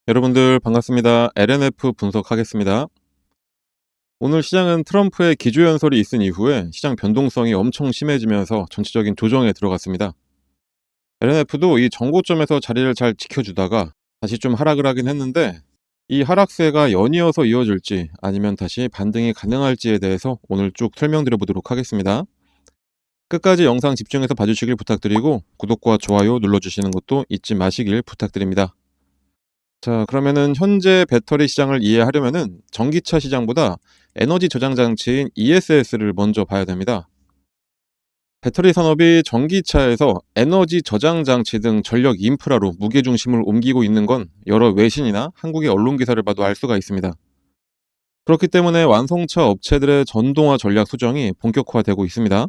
여러분들 반갑습니다. LNF 분석하겠습니다. 오늘 시장은 트럼프의 기조연설이 있은 이후에 시장 변동성이 엄청 심해지면서 전체적인 조정에 들어갔습니다. LNF도 이 정고점에서 자리를 잘 지켜주다가 다시 좀 하락을 하긴 했는데, 이 하락세가 연이어서 이어질지 아니면 다시 반등이 가능할지에 대해서 오늘 쭉 설명드려 보도록 하겠습니다. 끝까지 영상 집중해서 봐주시길 부탁드리고, 구독과 좋아요 눌러주시는 것도 잊지 마시길 부탁드립니다. 자, 그러면은 현재 배터리 시장을 이해하려면은 전기차 시장보다 에너지 저장 장치인 ESS를 먼저 봐야 됩니다. 배터리 산업이 전기차에서 에너지 저장 장치 등 전력 인프라로 무게 중심을 옮기고 있는 건 여러 외신이나 한국의 언론 기사를 봐도 알 수가 있습니다. 그렇기 때문에 완성차 업체들의 전동화 전략 수정이 본격화되고 있습니다.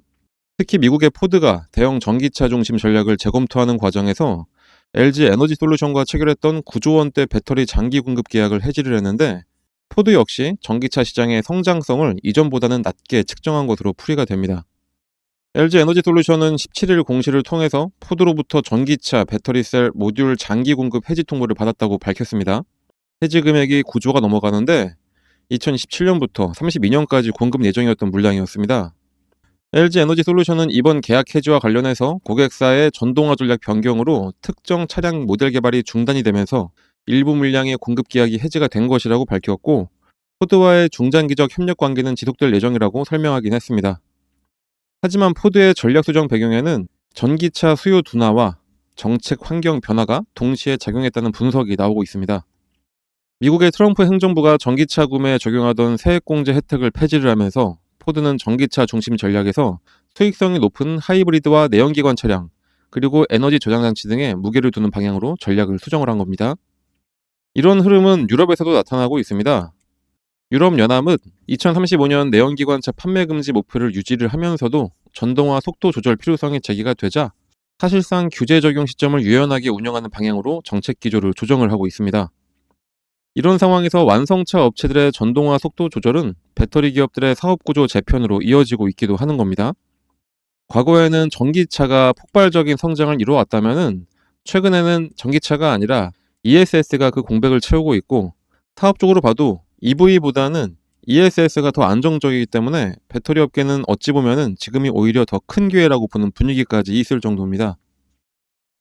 특히 미국의 포드가 대형 전기차 중심 전략을 재검토하는 과정에서 LG 에너지 솔루션과 체결했던 9조 원대 배터리 장기 공급 계약을 해지를 했는데, 포드 역시 전기차 시장의 성장성을 이전보다는 낮게 측정한 것으로 풀이가 됩니다. LG 에너지 솔루션은 17일 공시를 통해서 포드로부터 전기차 배터리셀 모듈 장기 공급 해지 통보를 받았다고 밝혔습니다. 해지 금액이 9조가 넘어가는데 2017년부터 32년까지 공급 예정이었던 물량이었습니다. LG 에너지 솔루션은 이번 계약 해지와 관련해서 고객사의 전동화 전략 변경으로 특정 차량 모델 개발이 중단이 되면서 일부 물량의 공급 계약이 해지가 된 것이라고 밝혔고, 포드와의 중장기적 협력 관계는 지속될 예정이라고 설명하긴 했습니다. 하지만 포드의 전략 수정 배경에는 전기차 수요 둔화와 정책 환경 변화가 동시에 작용했다는 분석이 나오고 있습니다. 미국의 트럼프 행정부가 전기차 구매에 적용하던 세액공제 혜택을 폐지를 하면서 포드는 전기차 중심 전략에서 수익성이 높은 하이브리드와 내연기관 차량, 그리고 에너지 저장 장치 등에 무게를 두는 방향으로 전략을 수정을 한 겁니다. 이런 흐름은 유럽에서도 나타나고 있습니다. 유럽연합은 2035년 내연기관차 판매 금지 목표를 유지를 하면서도 전동화 속도 조절 필요성이 제기가 되자 사실상 규제 적용 시점을 유연하게 운영하는 방향으로 정책 기조를 조정을 하고 있습니다. 이런 상황에서 완성차 업체들의 전동화 속도 조절은 배터리 기업들의 사업 구조 재편으로 이어지고 있기도 하는 겁니다. 과거에는 전기차가 폭발적인 성장을 이루어왔다면은 최근에는 전기차가 아니라 ESS가 그 공백을 채우고 있고, 사업적으로 봐도 EV보다는 ESS가 더 안정적이기 때문에 배터리 업계는 어찌 보면은 지금이 오히려 더 큰 기회라고 보는 분위기까지 있을 정도입니다.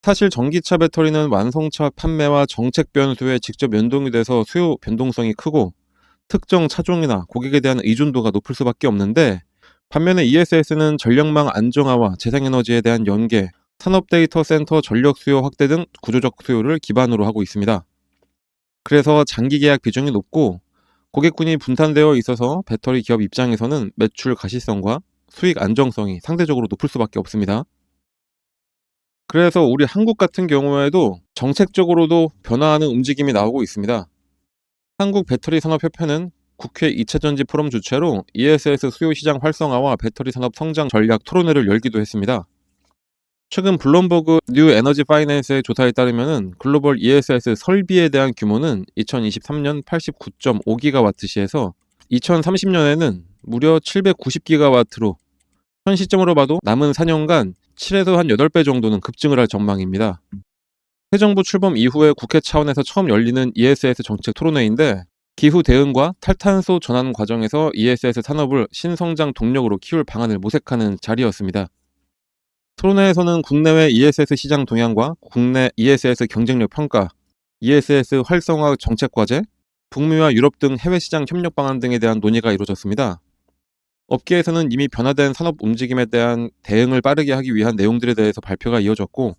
사실 전기차 배터리는 완성차 판매와 정책 변수에 직접 연동이 돼서 수요 변동성이 크고 특정 차종이나 고객에 대한 의존도가 높을 수밖에 없는데, 반면에 ESS는 전력망 안정화와 재생에너지에 대한 연계, 산업 데이터 센터 전력 수요 확대 등 구조적 수요를 기반으로 하고 있습니다. 그래서 장기 계약 비중이 높고 고객군이 분산되어 있어서 배터리 기업 입장에서는 매출 가시성과 수익 안정성이 상대적으로 높을 수밖에 없습니다. 그래서 우리 한국 같은 경우에도 정책적으로도 변화하는 움직임이 나오고 있습니다. 한국 배터리 산업협회는 국회 2차 전지 포럼 주최로 ESS 수요 시장 활성화와 배터리 산업 성장 전략 토론회를 열기도 했습니다. 최근 블룸버그 뉴 에너지 파이낸스의 조사에 따르면 글로벌 ESS 설비에 대한 규모는 2023년 89.5기가와트시에서 2030년에는 무려 790기가와트로 현 시점으로 봐도 남은 4년간 7에서 한 8배 정도는 급증을 할 전망입니다. 새 정부 출범 이후에 국회 차원에서 처음 열리는 ESS 정책 토론회인데, 기후 대응과 탈탄소 전환 과정에서 ESS 산업을 신성장 동력으로 키울 방안을 모색하는 자리였습니다. 토론회에서는 국내외 ESS 시장 동향과 국내 ESS 경쟁력 평가, ESS 활성화 정책 과제, 북미와 유럽 등 해외 시장 협력 방안 등에 대한 논의가 이루어졌습니다. 업계에서는 이미 변화된 산업 움직임에 대한 대응을 빠르게 하기 위한 내용들에 대해서 발표가 이어졌고,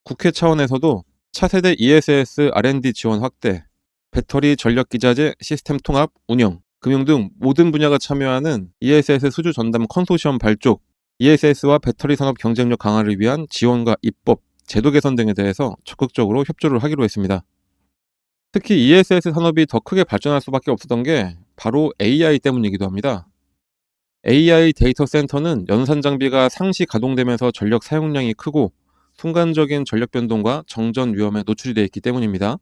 국회 차원에서도 차세대 ESS R&D 지원 확대, 배터리 전력 기자재 시스템 통합, 운영, 금융 등 모든 분야가 참여하는 ESS 수주 전담 컨소시엄 발족, ESS와 배터리 산업 경쟁력 강화를 위한 지원과 입법, 제도 개선 등에 대해서 적극적으로 협조를 하기로 했습니다. 특히 ESS 산업이 더 크게 발전할 수밖에 없었던 게 바로 AI 때문이기도 합니다. AI 데이터 센터는 연산 장비가 상시 가동되면서 전력 사용량이 크고 순간적인 전력 변동과 정전 위험에 노출이 되어 있기 때문입니다.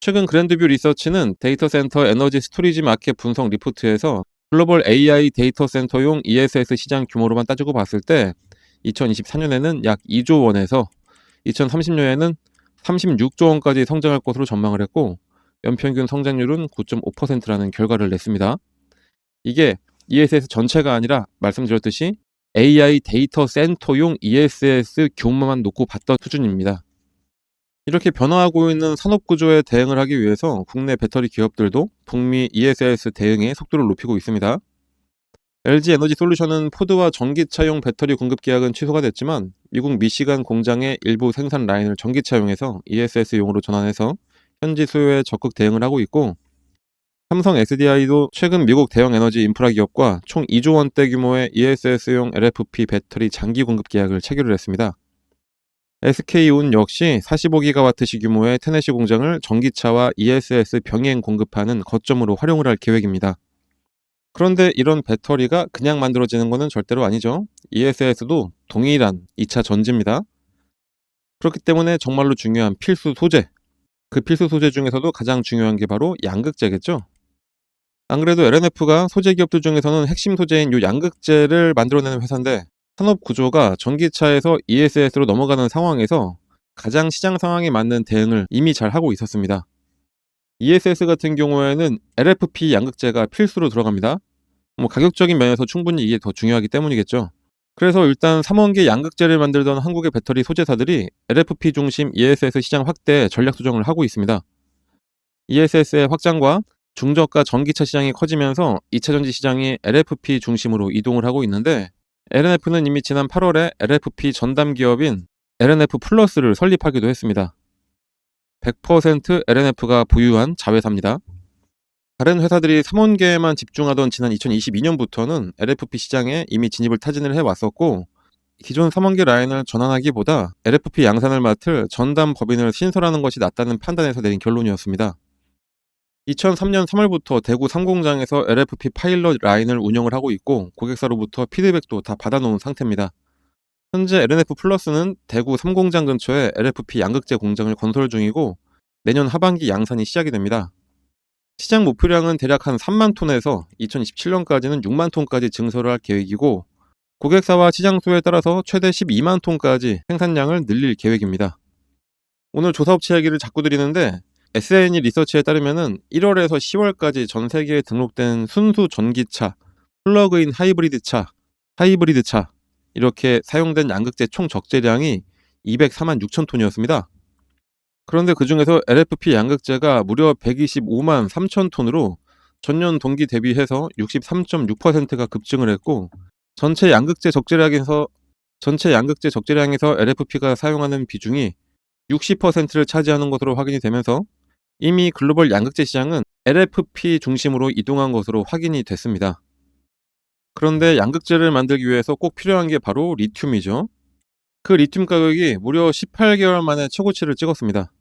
최근 그랜드뷰 리서치는 데이터 센터 에너지 스토리지 마켓 분석 리포트에서 글로벌 AI 데이터 센터용 ESS 시장 규모로만 따지고 봤을 때 2024년에는 약 2조 원에서 2030년에는 36조 원까지 성장할 것으로 전망을 했고, 연평균 성장률은 9.5%라는 결과를 냈습니다. 이게 ESS 전체가 아니라 말씀드렸듯이 AI 데이터 센터용 ESS 규모만 놓고 봤던 수준입니다. 이렇게 변화하고 있는 산업 구조에 대응을 하기 위해서 국내 배터리 기업들도 북미 ESS 대응의 속도를 높이고 있습니다. LG 에너지 솔루션은 포드와 전기차용 배터리 공급 계약은 취소가 됐지만 미국 미시간 공장의 일부 생산 라인을 전기차용해서 ESS용으로 전환해서 현지 수요에 적극 대응을 하고 있고, 삼성 SDI도 최근 미국 대형 에너지 인프라 기업과 총 2조 원대 규모의 ESS용 LFP 배터리 장기 공급 계약을 체결을 했습니다. SK온 역시 45GW시 규모의 테네시 공장을 전기차와 ESS 병행 공급하는 거점으로 활용을 할 계획입니다. 그런데 이런 배터리가 그냥 만들어지는 것은 절대로 아니죠. ESS도 동일한 2차 전지입니다. 그렇기 때문에 정말로 중요한 필수 소재, 그 필수 소재 중에서도 가장 중요한 게 바로 양극재겠죠. 안 그래도 LNF가 소재 기업들 중에서는 핵심 소재인 이 양극재를 만들어내는 회사인데, 산업 구조가 전기차에서 ESS로 넘어가는 상황에서 가장 시장 상황에 맞는 대응을 이미 잘 하고 있었습니다. ESS 같은 경우에는 LFP 양극재가 필수로 들어갑니다. 가격적인 면에서 충분히 이게 더 중요하기 때문이겠죠. 그래서 일단 3원계 양극재를 만들던 한국의 배터리 소재사들이 LFP 중심 ESS 시장 확대에 전략 수정을 하고 있습니다. ESS의 확장과 중저가 전기차 시장이 커지면서 2차전지 시장이 LFP 중심으로 이동을 하고 있는데, LNF는 이미 지난 8월에 LFP 전담 기업인 LNF 플러스를 설립하기도 했습니다. 100% LNF가 보유한 자회사입니다. 다른 회사들이 3원계에만 집중하던 지난 2022년부터는 LFP 시장에 이미 진입을 타진을 해왔었고, 기존 3원계 라인을 전환하기보다 LFP 양산을 맡을 전담 법인을 신설하는 것이 낫다는 판단에서 내린 결론이었습니다. 2003년 3월부터 대구 3공장에서 LFP 파일럿 라인을 운영을 하고 있고, 고객사로부터 피드백도 다 받아놓은 상태입니다. 현재 LNF 플러스는 대구 3공장 근처에 LFP 양극재 공장을 건설 중이고, 내년 하반기 양산이 시작이 됩니다. 시장 목표량은 대략 한 3만 톤에서 2027년까지는 6만 톤까지 증설을 할 계획이고, 고객사와 시장 수요에 따라서 최대 12만 톤까지 생산량을 늘릴 계획입니다. 오늘 조사업체 이야기를 자꾸 드리는데, SNE 리서치에 따르면 1월에서 10월까지 전 세계에 등록된 순수 전기차, 플러그인 하이브리드차 이렇게 사용된 양극재 총 적재량이 204만 6천 톤이었습니다. 그런데 그 중에서 LFP 양극재가 무려 125만 3천 톤으로 전년 동기 대비해서 63.6%가 급증을 했고, 전체 양극재 적재량에서 LFP가 사용하는 비중이 60%를 차지하는 것으로 확인이 되면서 이미 글로벌 양극재 시장은 LFP 중심으로 이동한 것으로 확인이 됐습니다. 그런데 양극재를 만들기 위해서 꼭 필요한 게 바로 리튬이죠. 그 리튬 가격이 무려 18개월 만에 최고치를 찍었습니다.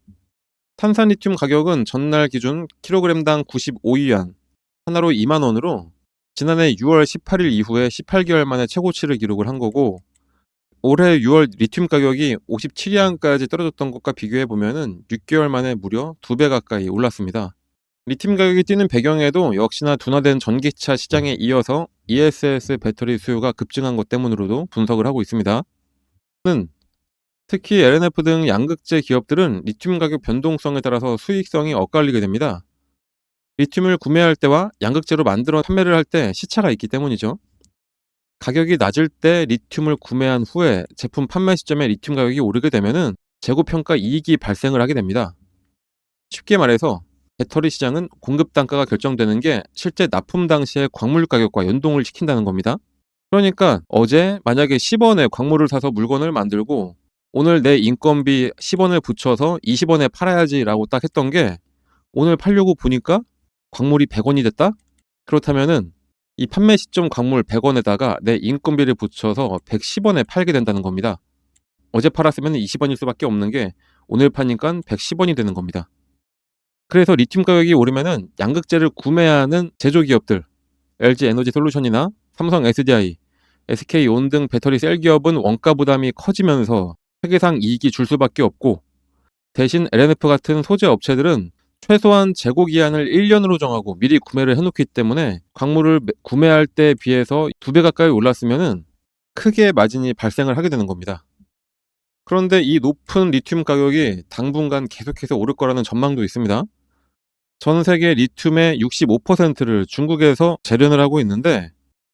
탄산 리튬 가격은 전날 기준 킬로그램당 95위안, 하나로 2만 원으로 지난해 6월 18일 이후에 18개월 만에 최고치를 기록을 한 거고, 올해 6월 리튬 가격이 57위안까지 떨어졌던 것과 비교해 보면은 6개월 만에 무려 2배 가까이 올랐습니다. 리튬 가격이 뛰는 배경에도 역시나 둔화된 전기차 시장에 이어서 ESS 배터리 수요가 급증한 것 때문으로도 분석을 하고 있습니다. 특히 LNF 등 양극재 기업들은 리튬 가격 변동성에 따라서 수익성이 엇갈리게 됩니다. 리튬을 구매할 때와 양극재로 만들어 판매를 할 때 시차가 있기 때문이죠. 가격이 낮을 때 리튬을 구매한 후에 제품 판매 시점에 리튬 가격이 오르게 되면은 재고평가 이익이 발생을 하게 됩니다. 쉽게 말해서 배터리 시장은 공급 단가가 결정되는 게 실제 납품 당시의 광물 가격과 연동을 시킨다는 겁니다. 그러니까 어제 만약에 10원에 광물을 사서 물건을 만들고 오늘 내 인건비 10원을 붙여서 20원에 팔아야지 라고 딱 했던 게 오늘 팔려고 보니까 광물이 100원이 됐다? 그렇다면은 이 판매 시점 광물 100원에다가 내 인건비를 붙여서 110원에 팔게 된다는 겁니다. 어제 팔았으면 20원일 수밖에 없는 게 오늘 파니까 110원이 되는 겁니다. 그래서 리튬 가격이 오르면은 양극재를 구매하는 제조기업들, LG 에너지 솔루션이나 삼성 SDI, SK온 등 배터리 셀 기업은 원가 부담이 커지면서 회계상 이익이 줄 수밖에 없고, 대신 LNF 같은 소재 업체들은 최소한 재고 기한을 1년으로 정하고 미리 구매를 해놓기 때문에 광물을 구매할 때에 비해서 2배 가까이 올랐으면 크게 마진이 발생을 하게 되는 겁니다. 그런데 이 높은 리튬 가격이 당분간 계속해서 오를 거라는 전망도 있습니다. 전 세계 리튬의 65%를 중국에서 재련을 하고 있는데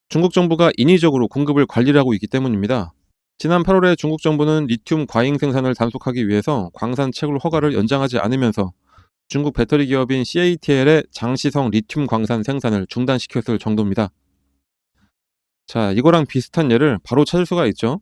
중국 정부가 인위적으로 공급을 관리를 하고 있기 때문입니다. 지난 8월에 중국 정부는 리튬 과잉 생산을 단속하기 위해서 광산 채굴 허가를 연장하지 않으면서 중국 배터리 기업인 CATL의 장시성 리튬 광산 생산을 중단시켰을 정도입니다. 자, 이거랑 비슷한 예를 바로 찾을 수가 있죠.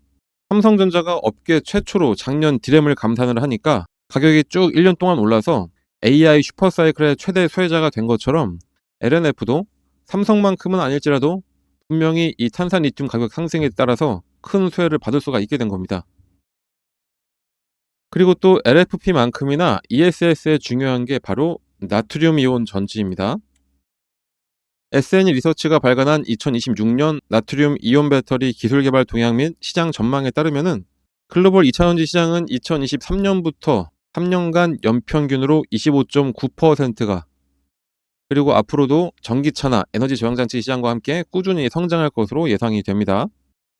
삼성전자가 업계 최초로 작년 디램을 감산을 하니까 가격이 쭉 1년 동안 올라서 AI 슈퍼사이클의 최대 수혜자가 된 것처럼 LNF도 삼성만큼은 아닐지라도 분명히 이 탄산 리튬 가격 상승에 따라서 큰 수혜를 받을 수가 있게 된 겁니다. 그리고 또 LFP만큼이나 ESS에 중요한 게 바로 나트륨 이온 전지입니다. SNE 리서치가 발간한 2026년 나트륨 이온 배터리 기술 개발 동향 및 시장 전망에 따르면은 글로벌 2차전지 시장은 2023년부터 3년간 연평균으로 25.9%가 그리고 앞으로도 전기차나 에너지 저장장치 시장과 함께 꾸준히 성장할 것으로 예상이 됩니다.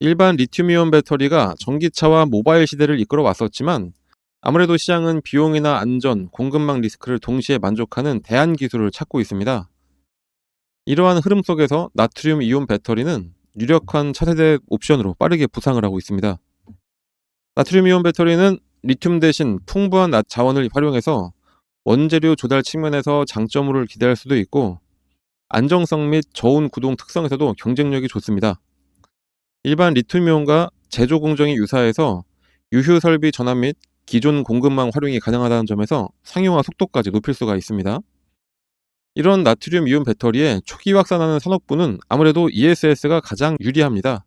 일반 리튬이온 배터리가 전기차와 모바일 시대를 이끌어 왔었지만 아무래도 시장은 비용이나 안전, 공급망 리스크를 동시에 만족하는 대안 기술을 찾고 있습니다. 이러한 흐름 속에서 나트륨 이온 배터리는 유력한 차세대 옵션으로 빠르게 부상을 하고 있습니다. 나트륨 이온 배터리는 리튬 대신 풍부한 낮 자원을 활용해서 원재료 조달 측면에서 장점으로 기대할 수도 있고 안정성 및 저온 구동 특성에서도 경쟁력이 좋습니다. 일반 리튬이온과 제조 공정이 유사해서 유휴 설비 전환 및 기존 공급망 활용이 가능하다는 점에서 상용화 속도까지 높일 수가 있습니다. 이런 나트륨 이온 배터리의 초기 확산하는 산업부는 아무래도 ESS가 가장 유리합니다.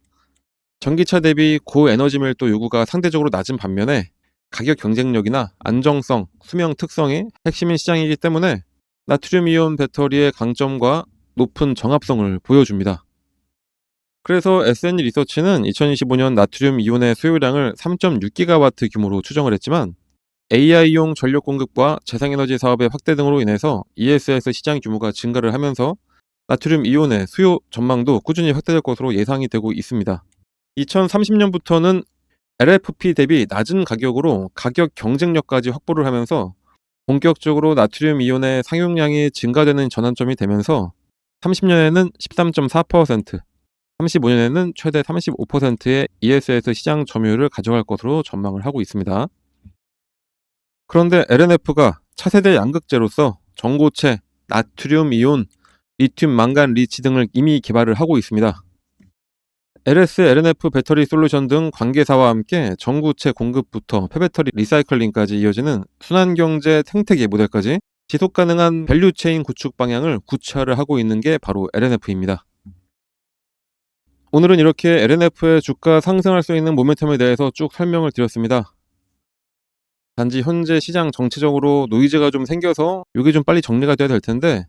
전기차 대비 고에너지 밀도 요구가 상대적으로 낮은 반면에 가격 경쟁력이나 안정성, 수명 특성이 핵심인 시장이기 때문에 나트륨 이온 배터리의 강점과 높은 정합성을 보여줍니다. 그래서 SNE 리서치는 2025년 나트륨 이온의 수요량을 3.6GW 규모로 추정을 했지만 AI용 전력 공급과 재생에너지 사업의 확대 등으로 인해서 ESS 시장 규모가 증가를 하면서 나트륨 이온의 수요 전망도 꾸준히 확대될 것으로 예상이 되고 있습니다. 2030년부터는 LFP 대비 낮은 가격으로 가격 경쟁력까지 확보를 하면서 본격적으로 나트륨 이온의 상용량이 증가되는 전환점이 되면서 30년에는 13.4%, 35년에는 최대 35%의 ESS 시장 점유율을 가져갈 것으로 전망을 하고 있습니다. 그런데 LNF가 차세대 양극재로서 전고체, 나트륨 이온, 리튬 망간 리치 등을 이미 개발을 하고 있습니다. LS, LNF 배터리 솔루션 등 관계사와 함께 전구체 공급부터 폐배터리 리사이클링까지 이어지는 순환경제 생태계 모델까지 지속가능한 밸류체인 구축 방향을 구체화를 하고 있는 게 바로 LNF입니다. 오늘은 이렇게 LNF의 주가 상승할 수 있는 모멘텀에 대해서 쭉 설명을 드렸습니다. 단지 현재 시장 전체적으로 노이즈가 좀 생겨서 이게 좀 빨리 정리가 돼야 될 텐데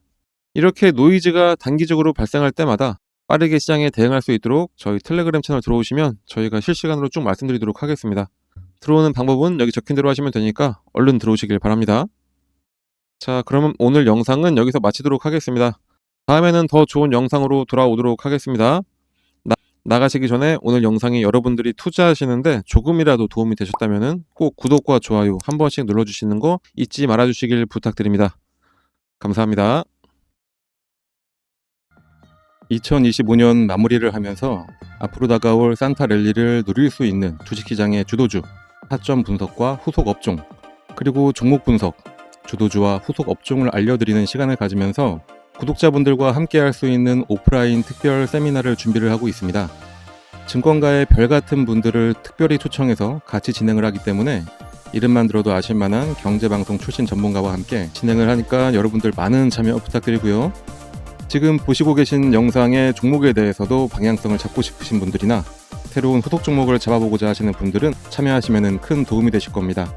이렇게 노이즈가 단기적으로 발생할 때마다 빠르게 시장에 대응할 수 있도록 저희 텔레그램 채널 들어오시면 저희가 실시간으로 쭉 말씀드리도록 하겠습니다. 들어오는 방법은 여기 적힌 대로 하시면 되니까 얼른 들어오시길 바랍니다. 자, 그러면 오늘 영상은 여기서 마치도록 하겠습니다. 다음에는 더 좋은 영상으로 돌아오도록 하겠습니다. 나가시기 전에 오늘 영상이 여러분들이 투자하시는데 조금이라도 도움이 되셨다면 꼭 구독과 좋아요 한 번씩 눌러주시는 거 잊지 말아주시길 부탁드립니다. 감사합니다. 2025년 마무리를 하면서 앞으로 다가올 산타 랠리를 누릴 수 있는 주식시장의 주도주, 타점 분석과 후속 업종, 그리고 종목 분석, 주도주와 후속 업종을 알려드리는 시간을 가지면서 구독자분들과 함께 할 수 있는 오프라인 특별 세미나를 준비를 하고 있습니다. 증권가의 별같은 분들을 특별히 초청해서 같이 진행을 하기 때문에 이름만 들어도 아실만한 경제방송 출신 전문가와 함께 진행을 하니까 여러분들 많은 참여 부탁드리고요. 지금 보시고 계신 영상의 종목에 대해서도 방향성을 잡고 싶으신 분들이나 새로운 후속 종목을 잡아보고자 하시는 분들은 참여하시면 큰 도움이 되실 겁니다.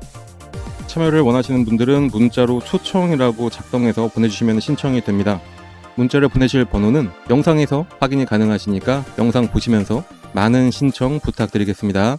참여를 원하시는 분들은 문자로 초청이라고 작성해서 보내주시면 신청이 됩니다. 문자를 보내실 번호는 영상에서 확인이 가능하시니까 영상 보시면서 많은 신청 부탁드리겠습니다.